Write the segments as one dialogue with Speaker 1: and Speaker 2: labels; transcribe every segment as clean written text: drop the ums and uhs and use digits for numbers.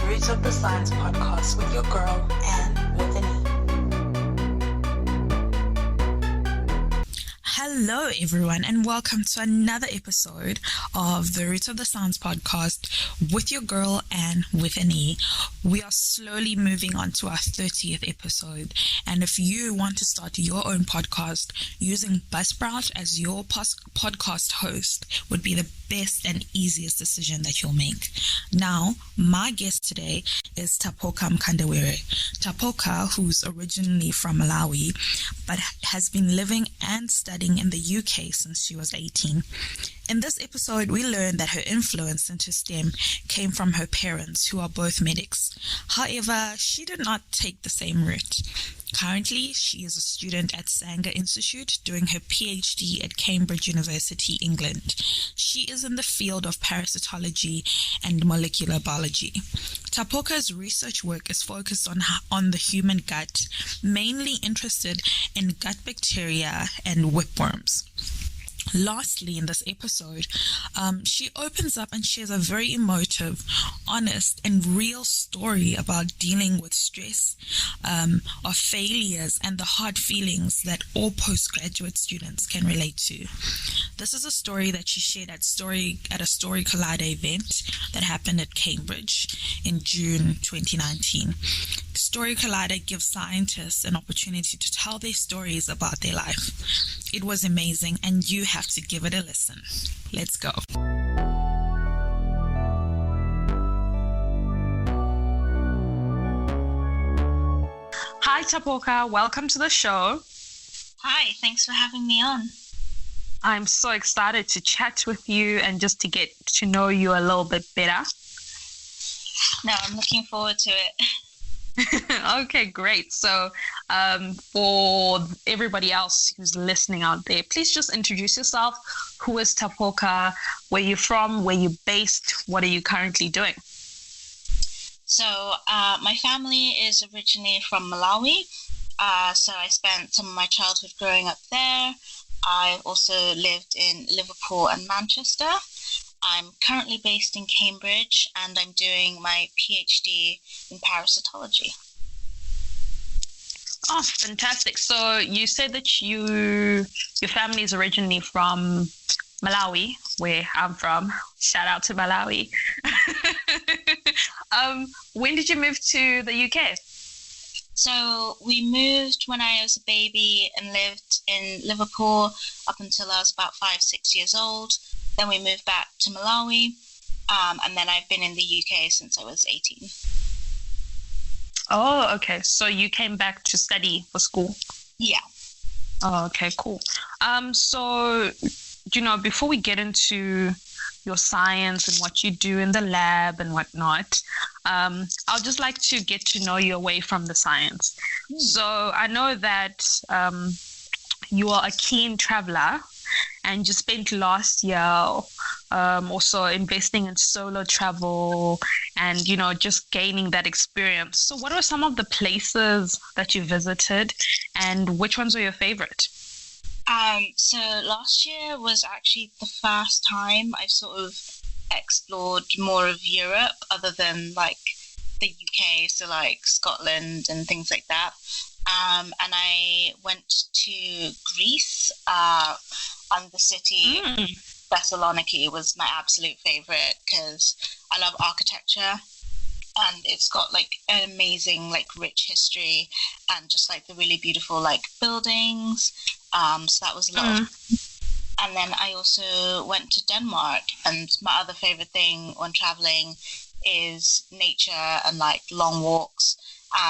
Speaker 1: Roots of the Science podcast with your girl, Anne with an E. Hello, everyone, and welcome to another episode of the Roots of the Science podcast with your girl, Anne with an E. We are slowly moving on to our 30th episode, and if you want to start your own podcast, using Buzzsprout as your podcast host would be the best and easiest decision that you'll make. Now, my guest today is Tapoka Mkandawire. Tapoka, who's originally from Malawi, but has been living and studying in the UK since she was 18. In this episode, we learned that her influence into STEM came from her parents, who are both medics. However, she did not take the same route. Currently, she is a student at Sanger Institute doing her PhD at Cambridge University, England. She is in the field of parasitology and molecular biology. Tapoka's research work is focused on the human gut, mainly interested in gut bacteria and whipworms. Lastly, in this episode, she opens up and shares a very emotive, honest, and real story about dealing with stress, of failures, and the hard feelings that all postgraduate students can relate to. This is a story that she shared at a Story Collider event that happened at Cambridge in June 2019. Story Collider gives scientists an opportunity to tell their stories about their life. It was amazing, and you have to give it a listen. Let's go. Hi, Tapoka. Welcome to the show.
Speaker 2: Hi, thanks for having me on.
Speaker 1: I'm so excited to chat with you and just to get to know you a little bit better.
Speaker 2: No, I'm looking forward to it.
Speaker 1: Okay, great. So for everybody else who's listening out there, please just introduce yourself. Who is Tapoka? Where you from? Where you based? What are you currently doing?
Speaker 2: So my family is originally from Malawi. So I spent some of my childhood growing up there. I've also lived in Liverpool and Manchester. I'm currently based in Cambridge, and I'm doing my PhD in parasitology.
Speaker 1: Oh, fantastic. So you said that your family is originally from Malawi, where I'm from. Shout out to Malawi. When did you move to the UK?
Speaker 2: So we moved when I was a baby and lived in Liverpool up until I was about 5-6 years old. Then we moved back to Malawi, and then I've been in the UK since I was 18.
Speaker 1: Oh, okay. So you came back to study for school?
Speaker 2: Yeah.
Speaker 1: Oh, okay, cool. So, before we get into your science and what you do in the lab and whatnot, I'll just like to get to know you away from the science. So I know that you are a keen traveler, and you spent last year also investing in solo travel and, just gaining that experience. So what are some of the places that you visited, and which ones were your favorite?
Speaker 2: So last year was actually the first time I've sort of explored more of Europe other than like the UK, so like Scotland and things like that. And I went to Greece, and the city Thessaloniki was my absolute favorite because I love architecture, and it's got like an amazing like rich history and just like the really beautiful like buildings. So that was a lot of fun. And then I also went to Denmark, and my other favorite thing when traveling is nature and like long walks.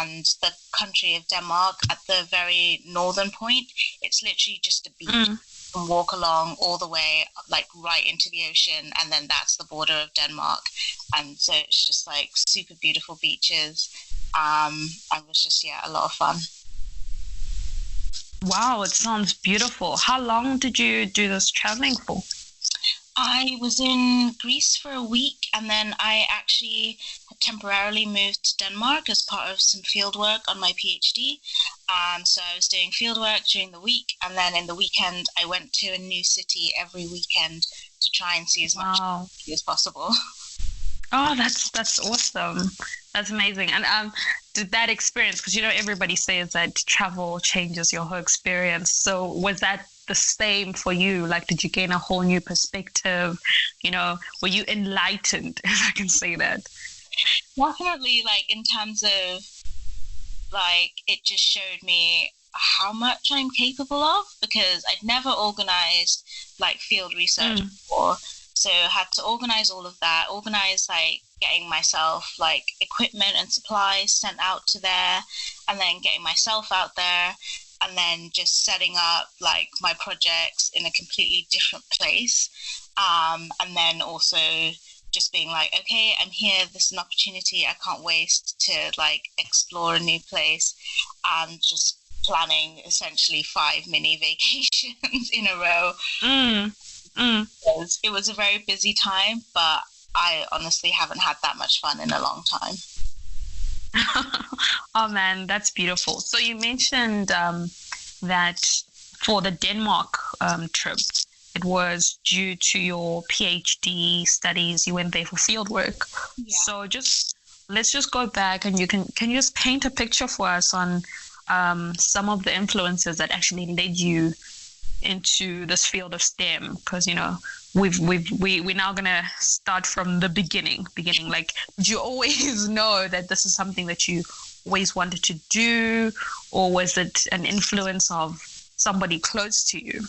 Speaker 2: And the country of Denmark, at the very northern point, it's literally just a beach. You can walk along all the way, like right into the ocean, and then that's the border of Denmark. And so it's just like super beautiful beaches. And it was just, a lot of fun.
Speaker 1: Wow, it sounds beautiful. How long did you do this traveling for?
Speaker 2: I was in Greece for a week, and then I actually temporarily moved to Denmark as part of some field work on my PhD. So I was doing field work during the week, and then in the weekend I went to a new city every weekend to try and see as much as possible.
Speaker 1: Oh, that's awesome. That's amazing. And did that experience, because everybody says that travel changes your whole experience. So was that the same for you? Like, did you gain a whole new perspective? Were you enlightened, if I can say that?
Speaker 2: Definitely, like in terms of like it just showed me how much I'm capable of, because I'd never organized like field research before. So had to organize all of that, organize like getting myself like equipment and supplies sent out to there, and then getting myself out there, and then just setting up like my projects in a completely different place. And then also just being like, okay, I'm here, this is an opportunity, I can't waste to like explore a new place, and just planning essentially 5 mini vacations in a row. It was a very busy time, but I honestly haven't had that much fun in a long time.
Speaker 1: Oh man, that's beautiful. So you mentioned that for the Denmark trip, it was due to your PhD studies. You went there for field work. Yeah. So let's just go back, and can you just paint a picture for us on some of the influences that actually led you into this field of STEM? Because we're now gonna start from the beginning. Like, did you always know that this is something that you always wanted to do, or was it an influence of somebody close to you?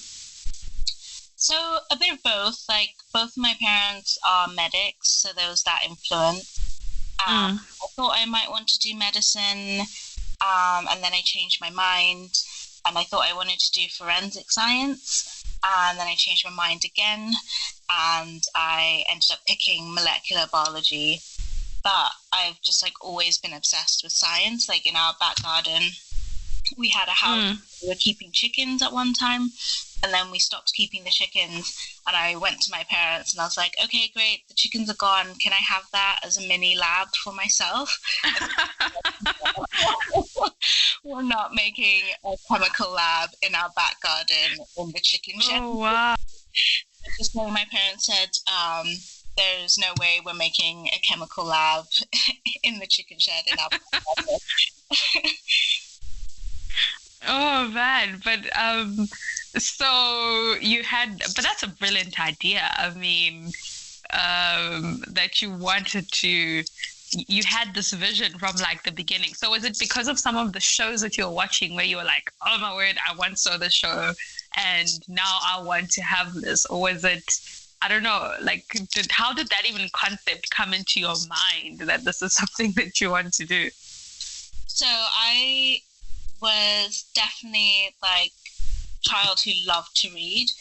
Speaker 2: So a bit of both. Like, both my parents are medics, so there was that influence. I thought I might want to do medicine, and then I changed my mind, and I thought I wanted to do forensic science, and then I changed my mind again, and I ended up picking molecular biology. But I've just like always been obsessed with science. Like in our back garden, we had a house. We were keeping chickens at one time, and then we stopped keeping the chickens, and I went to my parents and I was like, okay, great, the chickens are gone, can I have that as a mini lab for myself? We're not making a chemical lab in our back garden in the chicken shed.
Speaker 1: Oh wow.
Speaker 2: Just like my parents said, there's no way we're making a chemical lab in the chicken shed in our back garden.
Speaker 1: Oh man, but so but that's a brilliant idea. I mean, that you had this vision from like the beginning. So was it because of some of the shows that you're watching where you were like, oh my word, I once saw the show and now I want to have this? Or was it, I don't know, like how did that even concept come into your mind that this is something that you want to do?
Speaker 2: So I was definitely like child who loved to read,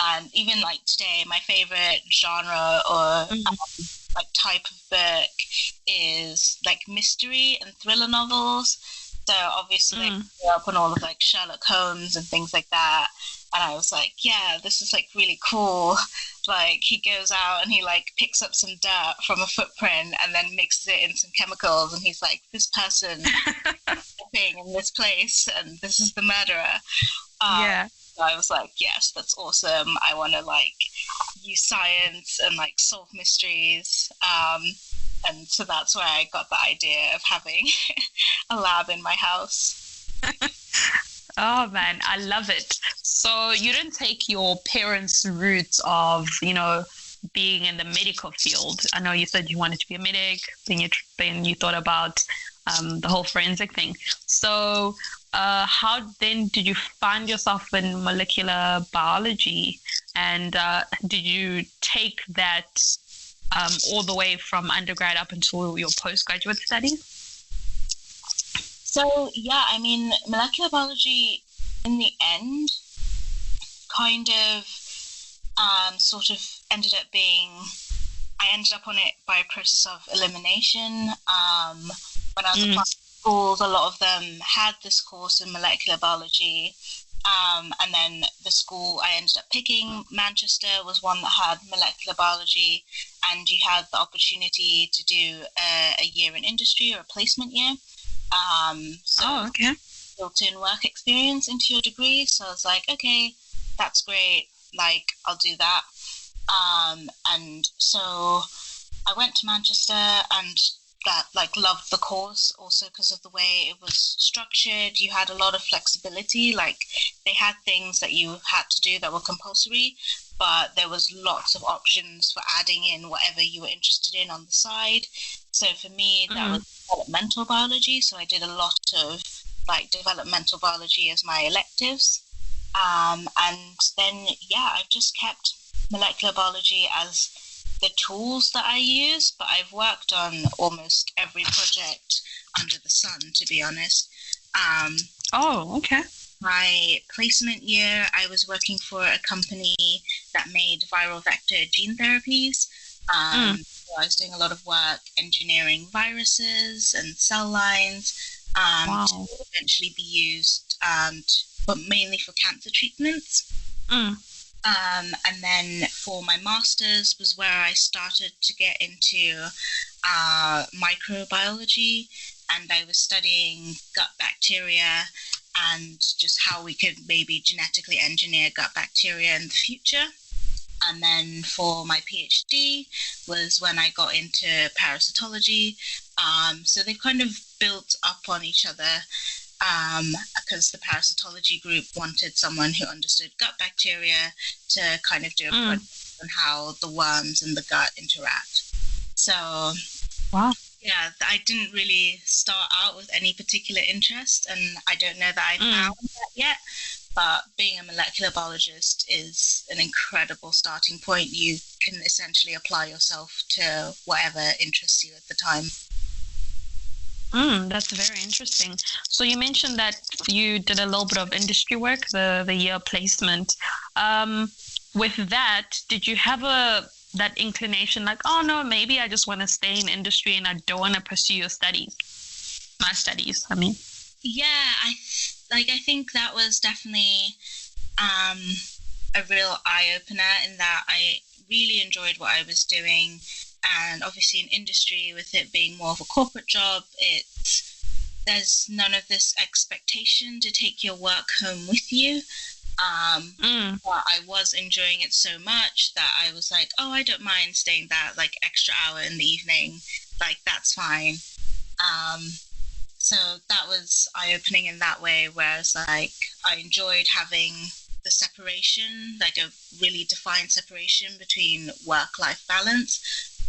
Speaker 2: and even like today my favorite genre or like type of book is like mystery and thriller novels. So obviously I grew up on all of like Sherlock Holmes and things like that, and I was like, yeah, this is like really cool. Like he goes out and he like picks up some dirt from a footprint and then mixes it in some chemicals, and he's like, this person thing in this place and this is the murderer. So I was like, yes, that's awesome. I want to like use science and like solve mysteries. And so that's where I got the idea of having a lab in my house.
Speaker 1: Oh man, I love it. So you didn't take your parents' roots of, being in the medical field. I know you said you wanted to be a medic, then you thought about the whole forensic thing. So how then did you find yourself in molecular biology? And did you take that all the way from undergrad up until your postgraduate studies?
Speaker 2: So, yeah, I mean, molecular biology in the end kind of sort of ended up being, I ended up on it by a process of elimination. When I was applying to schools, a lot of them had this course in molecular biology. And then the school I ended up picking, Manchester, was one that had molecular biology, and you had the opportunity to do a year in industry or a placement year. Built-in work experience into your degree. So I was like, okay, that's great. Like, I'll do that. And so I went to Manchester, and that like loved the course also because of the way it was structured. You had a lot of flexibility. Like they had things that you had to do that were compulsory, but there was lots of options for adding in whatever you were interested in on the side. So for me, that was developmental biology. So I did a lot of like developmental biology as my electives. And then, yeah, I've just kept molecular biology as the tools that I use, but I've worked on almost every project under the sun, to be honest.
Speaker 1: Oh, okay.
Speaker 2: My placement year, I was working for a company that made viral vector gene therapies. So I was doing a lot of work engineering viruses and cell lines to eventually be used, but mainly for cancer treatments. And then for my master's was where I started to get into microbiology, and I was studying gut bacteria and just how we could maybe genetically engineer gut bacteria in the future. And then for my PhD was when I got into parasitology. So they've kind of built up on each other because the parasitology group wanted someone who understood gut bacteria to kind of do a project on how the worms in the gut interact. So, yeah, I didn't really start out with any particular interest, and I don't know that I found that yet. But being a molecular biologist is an incredible starting point. You can essentially apply yourself to whatever interests you at the time.
Speaker 1: That's very interesting. So you mentioned that you did a little bit of industry work, the year placement. With that, did you have that inclination like, oh no, maybe I just want to stay in industry and I don't want to pursue my studies, I mean?
Speaker 2: Yeah, I think that was definitely a real eye-opener in that I really enjoyed what I was doing. And obviously in industry, with it being more of a corporate job, there's none of this expectation to take your work home with you. But I was enjoying it so much that I was like, oh, I don't mind staying that like extra hour in the evening. Like, that's fine. So that was eye-opening in that way, whereas like I enjoyed having the separation, like a really defined separation between work-life balance.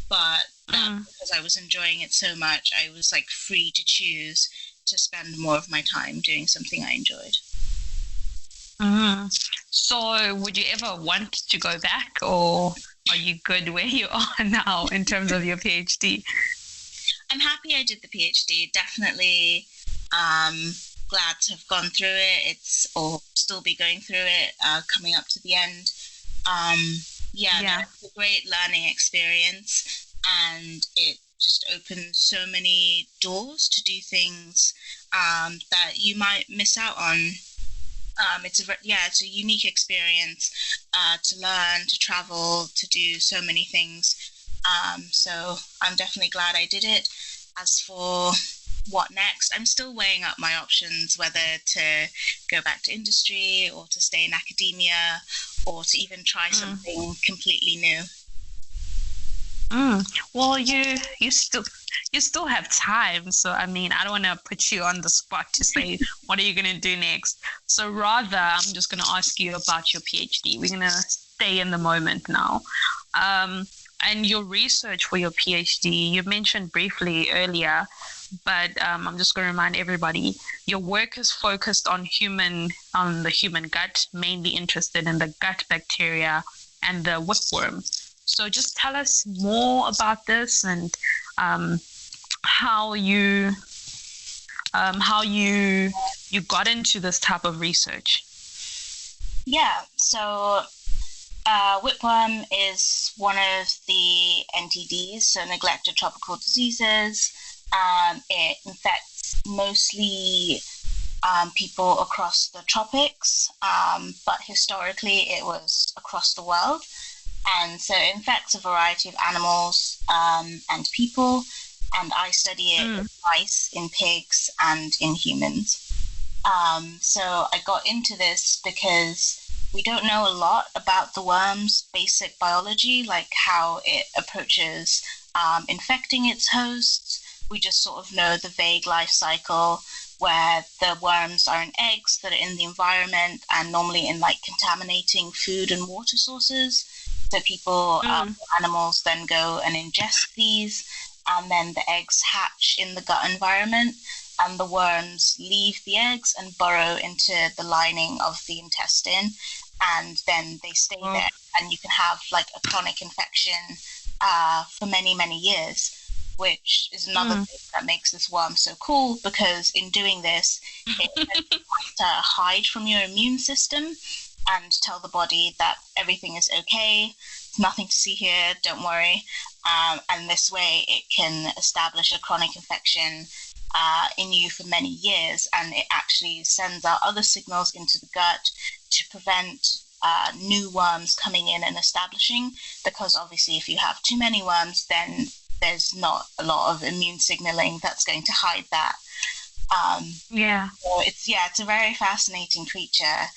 Speaker 2: But because I was enjoying it so much, I was like free to choose to spend more of my time doing something I enjoyed.
Speaker 1: So would you ever want to go back, or are you good where you are now in terms of your PhD?
Speaker 2: I'm happy I did the PhD. Definitely glad to have gone through it. Or still be going through it, coming up to the end. It's a great learning experience, and it just opens so many doors to do things that you might miss out on. It's a unique experience to learn, to travel, to do so many things. So I'm definitely glad I did it. As for what next, I'm still weighing up my options, whether to go back to industry or to stay in academia or to even try something completely new.
Speaker 1: Well, you still have time. So, I mean, I don't want to put you on the spot to say, what are you going to do next? So rather, I'm just going to ask you about your PhD. We're going to stay in the moment now. And your research for your PhD, you mentioned briefly earlier, but I'm just going to remind everybody, your work is focused on the human gut, mainly interested in the gut bacteria and the whipworm. So just tell us more about this and how you got into this type of research.
Speaker 2: Yeah, so whipworm is one of the NTDs, so neglected tropical diseases. It infects mostly people across the tropics, but historically it was across the world. And so it infects a variety of animals and people, and I study it in mice, in pigs, and in humans. So I got into this because we don't know a lot about the worm's basic biology, like how it approaches infecting its hosts. We just sort of know the vague life cycle where the worms are in eggs that are in the environment and normally in like contaminating food and water sources. So people, animals then go and ingest these, and then the eggs hatch in the gut environment, and the worms leave the eggs and burrow into the lining of the intestine, and then they stay there, and you can have like a chronic infection for many, many years, which is another thing that makes this worm so cool, because in doing this, it has to hide from your immune system and tell the body that everything is okay, nothing to see here, don't worry. And this way it can establish a chronic infection in you for many years, and it actually sends out other signals into the gut to prevent new worms coming in and establishing, because obviously if you have too many worms, then there's not a lot of immune signaling that's going to hide that. So it's a very fascinating creature.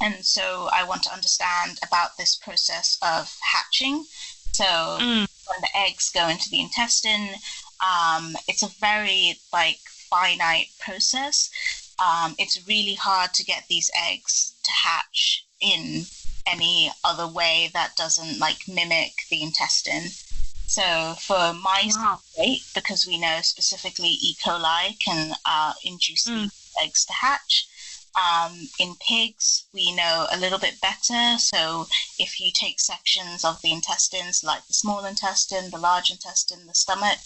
Speaker 2: And so I want to understand about this process of hatching. So when the eggs go into the intestine, it's a very like finite process. It's really hard to get these eggs to hatch in any other way that doesn't like mimic the intestine. So for mice, it's great because we know specifically E. coli can induce these eggs to hatch. In pigs, we know a little bit better. So if you take sections of the intestines, like the small intestine, the large intestine, the stomach,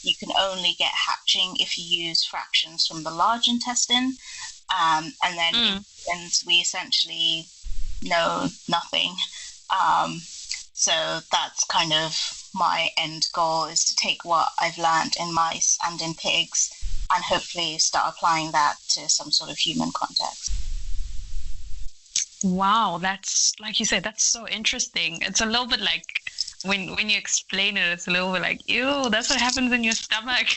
Speaker 2: you can only get hatching if you use fractions from the large intestine. And then in humans, we essentially know nothing. So that's kind of my end goal, is to take what I've learned in mice and in pigs and hopefully start applying that to some sort of human context.
Speaker 1: Wow, that's, like you said, that's so interesting. It's a little bit like when you explain it, it's a little bit like, ew, that's what happens in your stomach.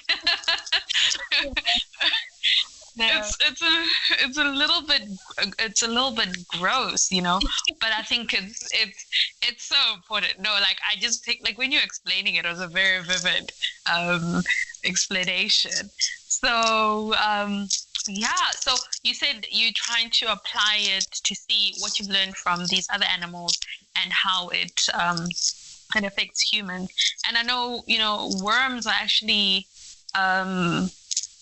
Speaker 1: It's a little bit gross, you know, but I think it's so important. No, like I just think like when you're explaining it, it was a very vivid explanation. So so you said you're trying to apply it to see what you've learned from these other animals and how it affects humans. And I know, you know, worms are actually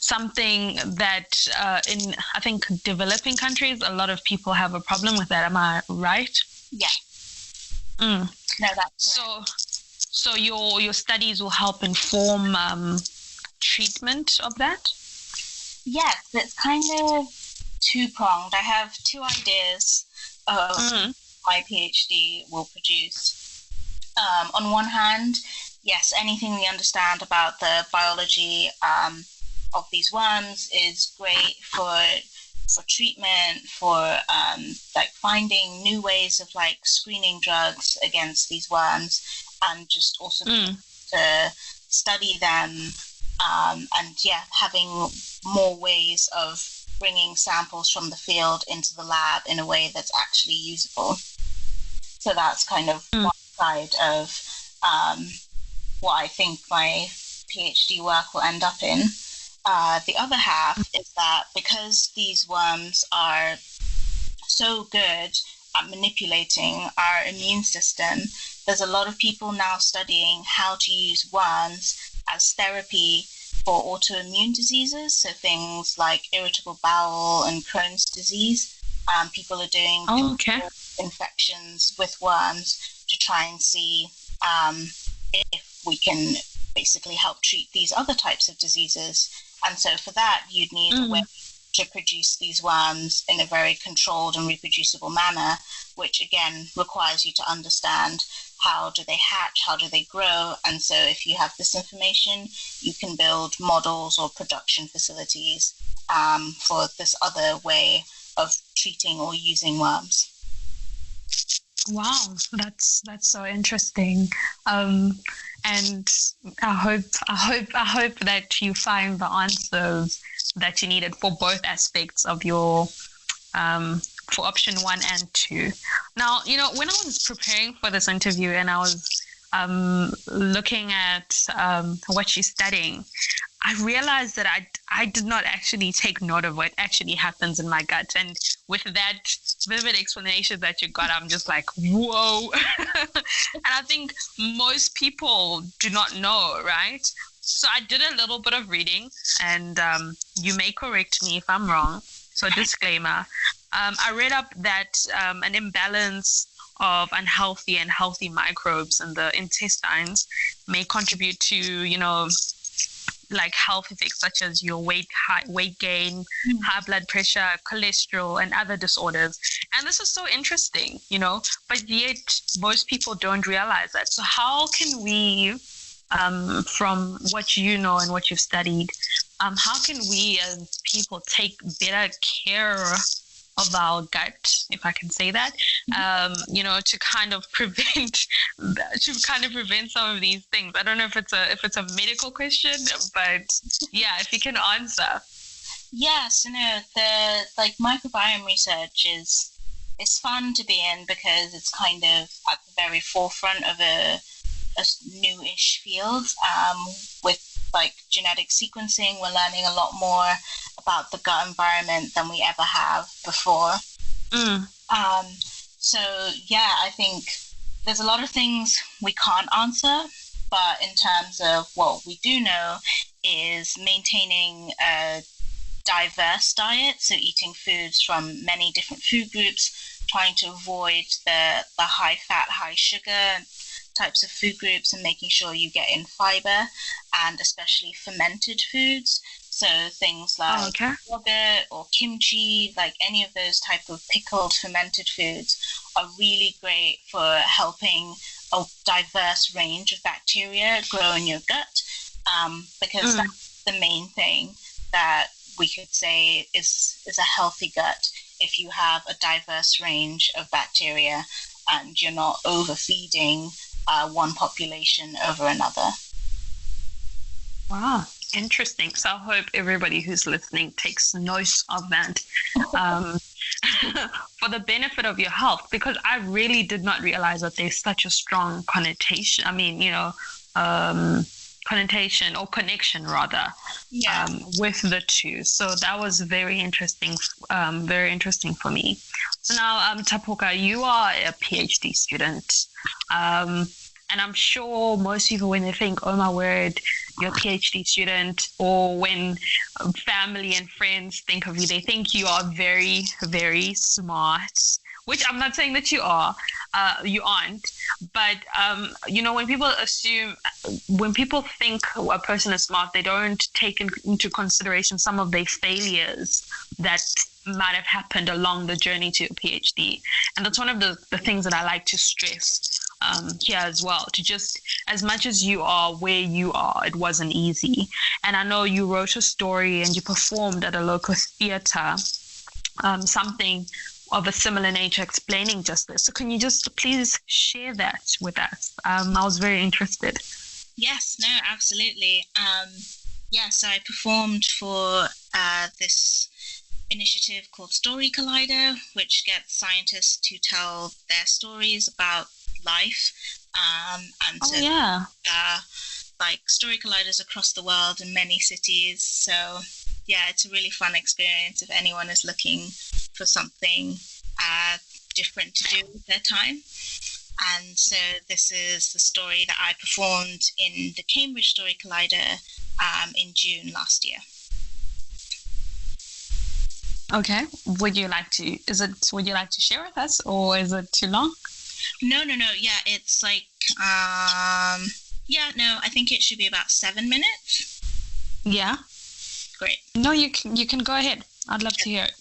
Speaker 1: something that in, I think, developing countries, a lot of people have a problem with that. Am I right?
Speaker 2: Yeah. No, that's correct.
Speaker 1: So your studies will help inform treatment of that?
Speaker 2: Yes, it's kind of two-pronged. I have two ideas of my PhD will produce. On one hand, yes, anything we understand about the biology of these worms is great for treatment, for like finding new ways of like screening drugs against these worms, and just also to study them, and having more ways of bringing samples from the field into the lab in a way that's actually usable. So that's kind of one side of what I think my PhD work will end up in. The other half is that because these worms are so good at manipulating our immune system, there's a lot of people now studying how to use worms as therapy for autoimmune diseases, so things like irritable bowel and Crohn's disease. People are doing infections with worms to try and see if we can basically help treat these other types of diseases. And so for that, you'd need a way to produce these worms in a very controlled and reproducible manner, which again requires you to understand how do they hatch, how do they grow. And so if you have this information, you can build models or production facilities for this other way of treating or using worms.
Speaker 1: Wow, that's so interesting. And I hope that you find the answers that you needed for both aspects of your for option 1 and 2. Now, you know, when I was preparing for this interview and I was
Speaker 3: looking at what she's studying, I realized that I did not actually take note of what actually happens in my gut. And with that vivid explanation that you got, I'm just like, whoa. And I think most people do not know, right? So I did a little bit of reading, and you may correct me if I'm wrong. So disclaimer, I read up that an imbalance of unhealthy and healthy microbes in the intestines may contribute to, like health effects such as your weight gain, high blood pressure, cholesterol, and other disorders. And this is so interesting, but yet most people don't realize that. So how can we, from what you know and what you've studied, how can we as people take better care of our gut, if I can say that, to kind of prevent some of these things. I don't know if it's a medical question, but yeah, if you can answer.
Speaker 2: Yes, the microbiome research is fun to be in because it's kind of at the very forefront of a newish field. With genetic sequencing, we're learning a lot more about the gut environment than we ever have before. So yeah, I think there's a lot of things we can't answer, but in terms of what we do know is maintaining a diverse diet, so eating foods from many different food groups, trying to avoid the high fat, high sugar types of food groups, and making sure you get in fiber and especially fermented foods. So things like yogurt or kimchi, like any of those type of pickled fermented foods are really great for helping a diverse range of bacteria grow in your gut, because that's the main thing that we could say is a healthy gut. If you have a diverse range of bacteria and you're not overfeeding one population over another.
Speaker 3: Wow, interesting. So I hope everybody who's listening takes note of that for the benefit of your health, because I really did not realize that there's such a strong connotation. Connotation or connection rather, with the two. So that was very interesting for me. So now, Tapoka, you are a PhD student. And I'm sure most people, when they think, oh my word, you're a PhD student, or when family and friends think of you, they think you are very, very smart, which I'm not saying that you are, you aren't. But, when people think a person is smart, they don't take into consideration some of their failures that might have happened along the journey to a PhD. And that's one of the things that I like to stress here as well, to just, as much as you are where you are, it wasn't easy. And I know you wrote a story and you performed at a local theater, something of a similar nature, explaining just this. So can you just please share that with us? I was very interested.
Speaker 2: Yes, no, absolutely. So I performed for this initiative called Story Collider, which gets scientists to tell their stories about life. Story colliders across the world in many cities. So yeah, it's a really fun experience if anyone is looking for something different to do with their time. And so this is the story that I performed in the Cambridge Story Collider in June last year.
Speaker 3: Okay. Would you like to share with us, or is it too long?
Speaker 2: No. Yeah, it's I think it should be about 7 minutes.
Speaker 3: Yeah.
Speaker 2: Great.
Speaker 3: No, you can go ahead. I'd love to hear it.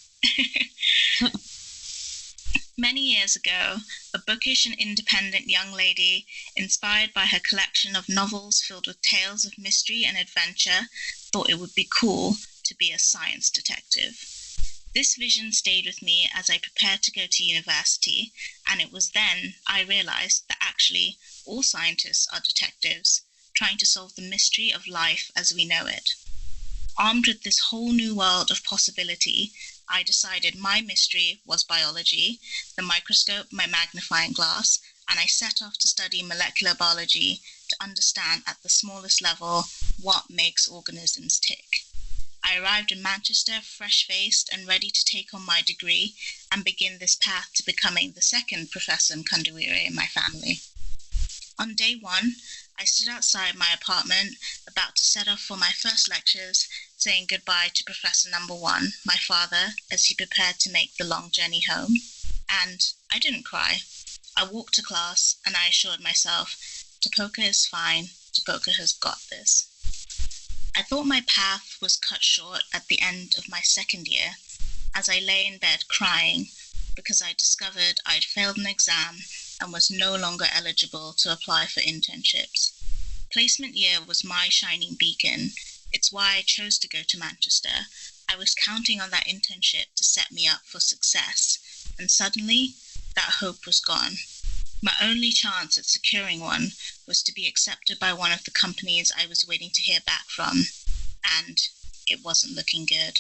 Speaker 2: Many years ago, a bookish and independent young lady, inspired by her collection of novels filled with tales of mystery and adventure, thought it would be cool to be a science detective. This vision stayed with me as I prepared to go to university, and it was then I realized that actually all scientists are detectives, trying to solve the mystery of life as we know it. Armed with this whole new world of possibility, I decided my mystery was biology, the microscope, my magnifying glass, and I set off to study molecular biology to understand at the smallest level what makes organisms tick. I arrived in Manchester fresh-faced and ready to take on my degree and begin this path to becoming the second Professor Mkandawire in my family. On day one, I stood outside my apartment about to set off for my first lectures, saying goodbye to Professor Number One, my father, as he prepared to make the long journey home. And I didn't cry. I walked to class and I assured myself, Tapoka is fine, Tapoka has got this. I thought my path was cut short at the end of my second year as I lay in bed crying because I discovered I'd failed an exam and was no longer eligible to apply for internships. Placement year was my shining beacon. It's why I chose to go to Manchester. I was counting on that internship to set me up for success, and suddenly that hope was gone. My only chance at securing one was to be accepted by one of the companies I was waiting to hear back from, and it wasn't looking good.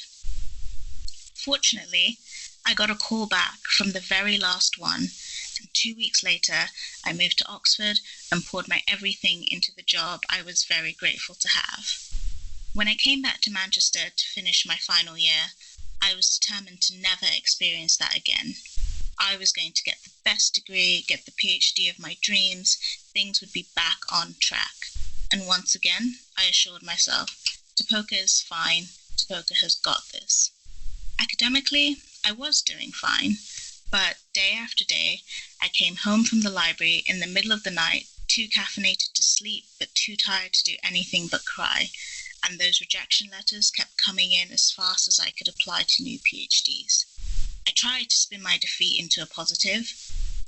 Speaker 2: Fortunately, I got a call back from the very last one, and 2 weeks later, I moved to Oxford and poured my everything into the job I was very grateful to have. When I came back to Manchester to finish my final year, I was determined to never experience that again. I was going to get the best degree, get the PhD of my dreams, things would be back on track. And once again, I assured myself, Tapoka is fine, Tapoka has got this. Academically, I was doing fine, but day after day, I came home from the library in the middle of the night, too caffeinated to sleep, but too tired to do anything but cry. And those rejection letters kept coming in as fast as I could apply to new PhDs. I tried to spin my defeat into a positive.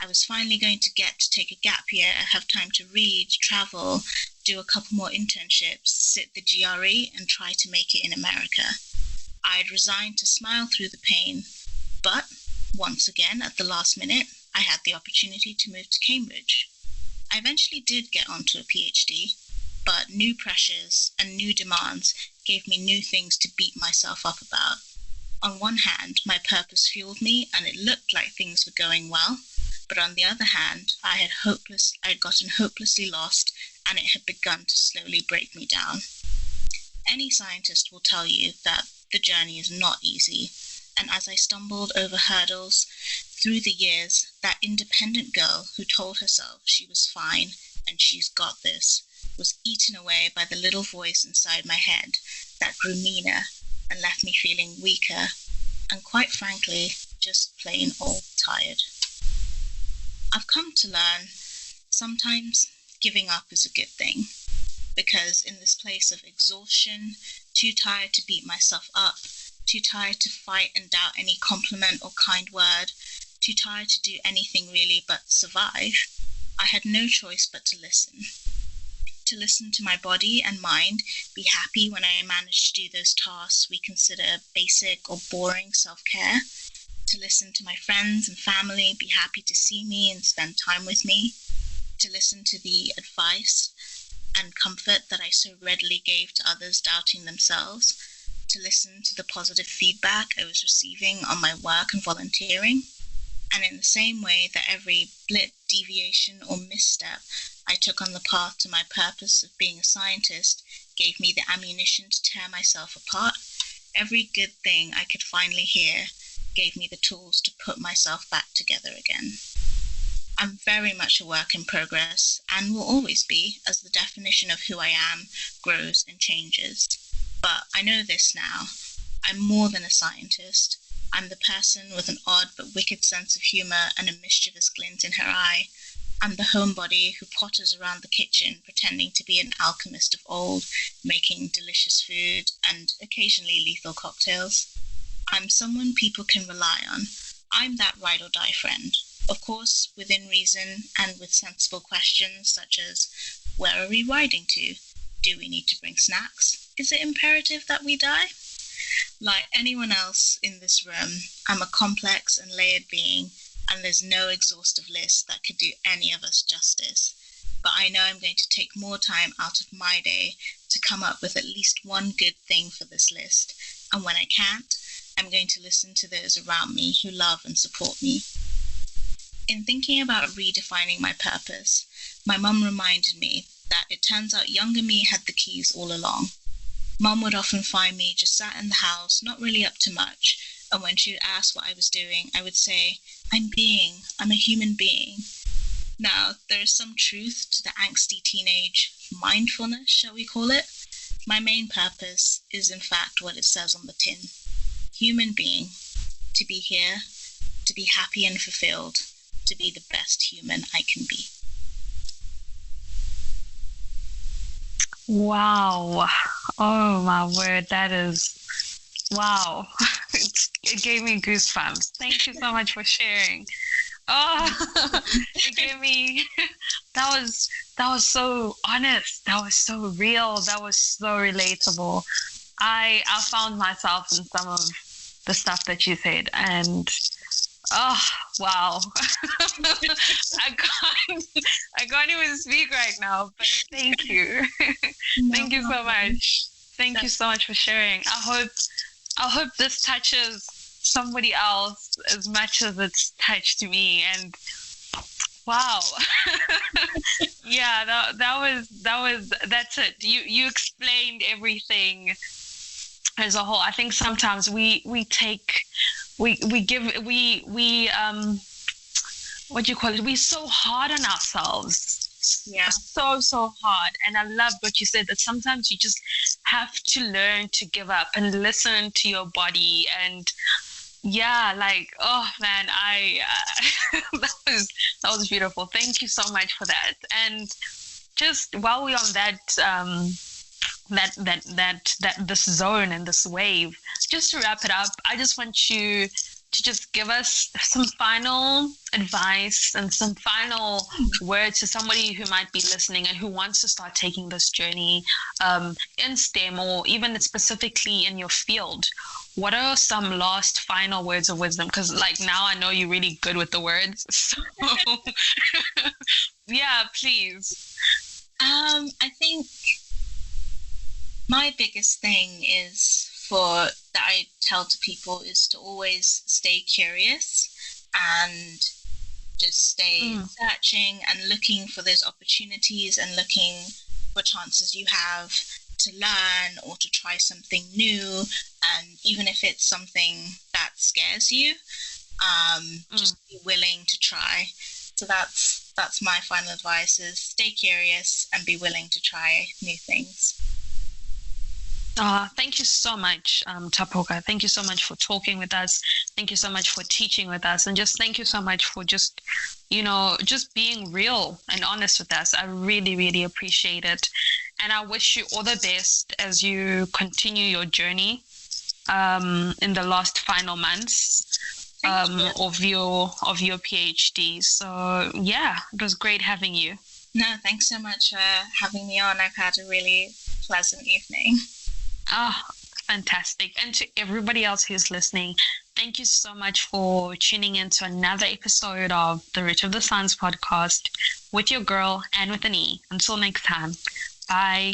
Speaker 2: I was finally going to get to take a gap year, have time to read, travel, do a couple more internships, sit the GRE, and try to make it in America. I had resigned to smile through the pain, but once again, at the last minute, I had the opportunity to move to Cambridge. I eventually did get onto a PhD, but new pressures and new demands gave me new things to beat myself up about. On one hand, my purpose fueled me and it looked like things were going well, but on the other hand, I had gotten hopelessly lost and it had begun to slowly break me down. Any scientist will tell you that the journey is not easy, and as I stumbled over hurdles through the years, that independent girl who told herself she was fine and she's got this was eaten away by the little voice inside my head that grew meaner and left me feeling weaker and, quite frankly, just plain old tired. I've come to learn sometimes giving up is a good thing, because in this place of exhaustion, too tired to beat myself up, too tired to fight and doubt any compliment or kind word, too tired to do anything really but survive, I had no choice but to listen. To listen to my body and mind, be happy when I managed to do those tasks we consider basic or boring self-care, to listen to my friends and family, be happy to see me and spend time with me, to listen to the advice and comfort that I so readily gave to others doubting themselves, to listen to the positive feedback I was receiving on my work and volunteering, and in the same way that every blip, deviation, or misstep I took on the path to my purpose of being a scientist gave me the ammunition to tear myself apart, every good thing I could finally hear gave me the tools to put myself back together again. I'm very much a work in progress and will always be as the definition of who I am grows and changes. But I know this now. I'm more than a scientist. I'm the person with an odd but wicked sense of humor and a mischievous glint in her eye. I'm the homebody who potters around the kitchen pretending to be an alchemist of old, making delicious food and occasionally lethal cocktails. I'm someone people can rely on. I'm that ride or die friend. Of course, within reason and with sensible questions such as, where are we riding to? Do we need to bring snacks? Is it imperative that we die? Like anyone else in this room, I'm a complex and layered being, and there's no exhaustive list that could do any of us justice. But I know I'm going to take more time out of my day to come up with at least one good thing for this list, and when I can't, I'm going to listen to those around me who love and support me. in thinking about redefining my purpose, my mum reminded me that it turns out younger me had the keys all along. Mum would often find me just sat in the house, not really up to much, and when she would ask what I was doing, I would say, I'm a human being. Now, there is some truth to the angsty teenage mindfulness, shall we call it? My main purpose is in fact what it says on the tin. Human being, to be here, to be happy and fulfilled, to be the best human I can be.
Speaker 3: Wow. Oh my word, that is wow. It gave me goosebumps. Thank you so much for sharing. Oh, it gave me that was so honest. That was so real. That was so relatable. I found myself in some of the stuff that you said, and oh wow. I can't even speak right now, but thank you. Thank you so much. Thank you so much for sharing. I hope this touches somebody else as much as it's touched me. And wow. Yeah, that's it. You explained everything as a whole. I think sometimes we what do you call it? We're so hard on ourselves.
Speaker 2: Yeah.
Speaker 3: So hard. And I loved what you said, that sometimes you just have to learn to give up and listen to your body. And yeah, like, oh man, that was beautiful. Thank you so much for that. And just while we're on this zone and this wave, just to wrap it up, I just want you to just give us some final advice and some final words to somebody who might be listening and who wants to start taking this journey in STEM, or even specifically in your field. What are some last final words of wisdom? Because like now I know you're really good with the words. So yeah, please.
Speaker 2: I think my biggest thing is that I tell to people is to always stay curious and just stay searching and looking for those opportunities and looking for chances you have to learn or to try something new. And even if it's something that scares you, just be willing to try. So that's my final advice, is stay curious and be willing to try new things.
Speaker 3: Thank you so much, Tapoka. Thank you so much for talking with us. Thank you so much for teaching with us. And just thank you so much for just being real and honest with us. I really, really appreciate it. And I wish you all the best as you continue your journey in the last final months of your PhD. So yeah, it was great having you.
Speaker 2: No, thanks so much for having me on. I've had a really pleasant evening.
Speaker 3: Oh, fantastic. And to everybody else who's listening, thank you so much for tuning in to another episode of the Root of the Science podcast with your girl, and with an E. Until next time, bye.